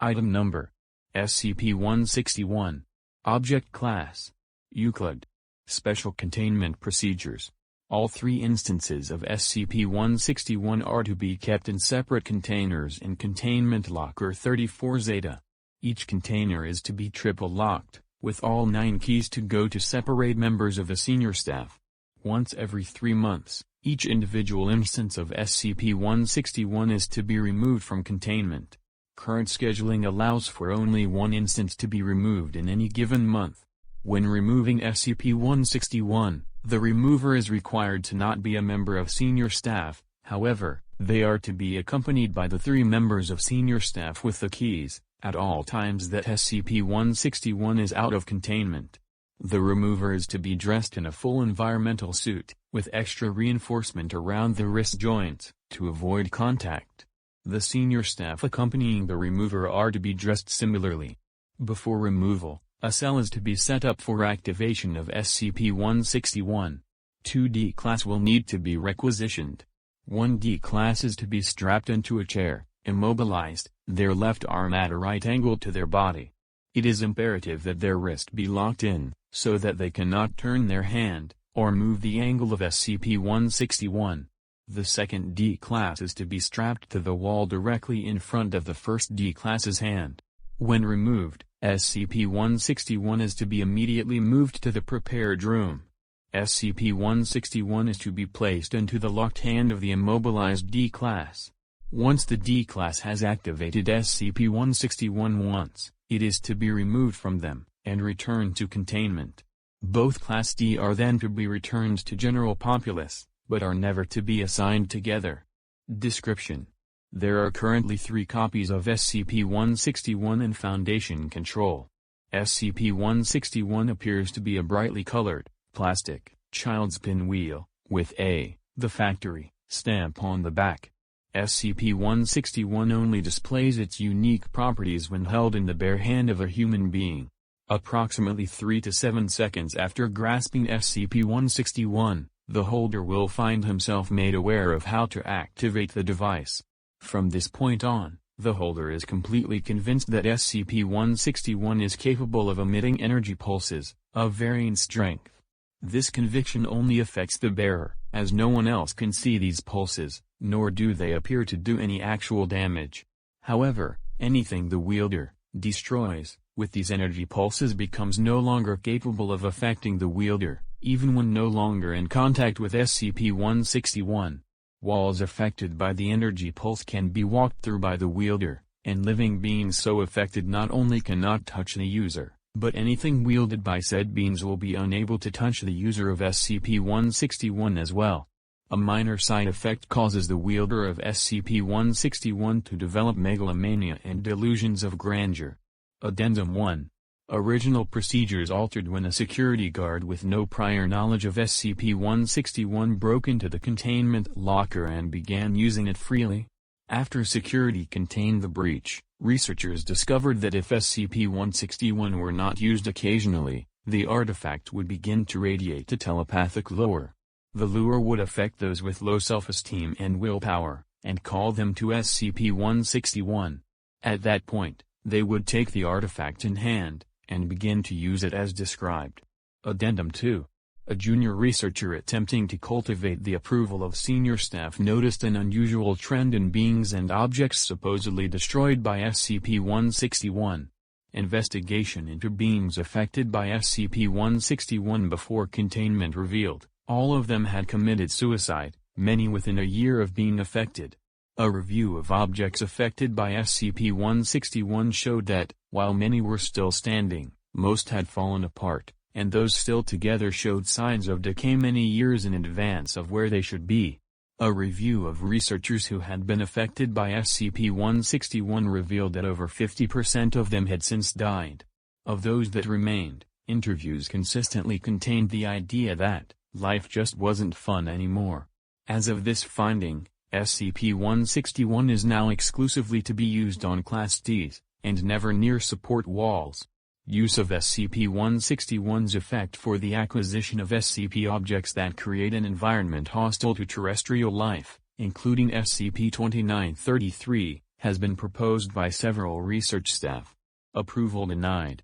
Item Number: SCP-161. Object Class: Euclid. Special Containment Procedures: all 3 instances of SCP-161 are to be kept in separate containers in Containment Locker 34 Zeta. Each container is to be triple-locked, with all 9 keys to go to separate members of the senior staff. Once every 3 months, each individual instance of SCP-161 is to be removed from containment. Current scheduling allows for only 1 instance to be removed in any given month. When removing SCP-161, the remover is required to not be a member of senior staff. However, they are to be accompanied by the 3 members of senior staff with the keys, at all times that SCP-161 is out of containment. The remover is to be dressed in a full environmental suit, with extra reinforcement around the wrist joints, to avoid contact. The senior staff accompanying the remover are to be dressed similarly. Before removal, a cell is to be set up for activation of SCP-161. 2 D-Class will need to be requisitioned. 1 D-Class is to be strapped into a chair, immobilized, their left arm at a right angle to their body. It is imperative that their wrist be locked in, so that they cannot turn their hand, or move the angle of SCP-161. The 2nd D-Class is to be strapped to the wall directly in front of the 1st D-Class's hand. When removed, SCP-161 is to be immediately moved to the prepared room. SCP-161 is to be placed into the locked hand of the immobilized D-Class. Once the D-Class has activated SCP-161 once, it is to be removed from them, and returned to containment. Both Class D are then to be returned to general populace, but are never to be assigned together. Description: there are currently 3 copies of SCP-161 in Foundation control. SCP-161 appears to be a brightly colored, plastic, child's pinwheel, with the factory, stamp on the back. SCP-161 only displays its unique properties when held in the bare hand of a human being. Approximately 3 to 7 seconds after grasping SCP-161, the holder will find himself made aware of how to activate the device. From this point on, the holder is completely convinced that SCP-161 is capable of emitting energy pulses, of varying strength. This conviction only affects the bearer, as no one else can see these pulses, nor do they appear to do any actual damage. However, anything the wielder destroys with these energy pulses becomes no longer capable of affecting the wielder, even when no longer in contact with SCP-161. Walls affected by the energy pulse can be walked through by the wielder, and living beings so affected not only cannot touch the user, but anything wielded by said beings will be unable to touch the user of SCP-161 as well. A minor side effect causes the wielder of SCP-161 to develop megalomania and delusions of grandeur. Addendum 1. Original procedures altered when a security guard with no prior knowledge of SCP-161 broke into the containment locker and began using it freely. After security contained the breach, researchers discovered that if SCP-161 were not used occasionally, the artifact would begin to radiate a telepathic lure. The lure would affect those with low self-esteem and willpower, and call them to SCP-161. At that point, they would take the artifact in hand, and begin to use it as described. Addendum 2. A junior researcher attempting to cultivate the approval of senior staff noticed an unusual trend in beings and objects supposedly destroyed by SCP-161. Investigation into beings affected by SCP-161 before containment revealed, all of them had committed suicide, many within a year of being affected. A review of objects affected by SCP-161 showed that, while many were still standing, most had fallen apart, and those still together showed signs of decay many years in advance of where they should be. A review of researchers who had been affected by SCP-161 revealed that over 50% of them had since died. Of those that remained, interviews consistently contained the idea that life just wasn't fun anymore. As of this finding, SCP-161 is now exclusively to be used on Class Ds, and never near support walls. Use of SCP-161's effect for the acquisition of SCP objects that create an environment hostile to terrestrial life, including SCP-2933, Has been proposed by several research staff. Approval denied.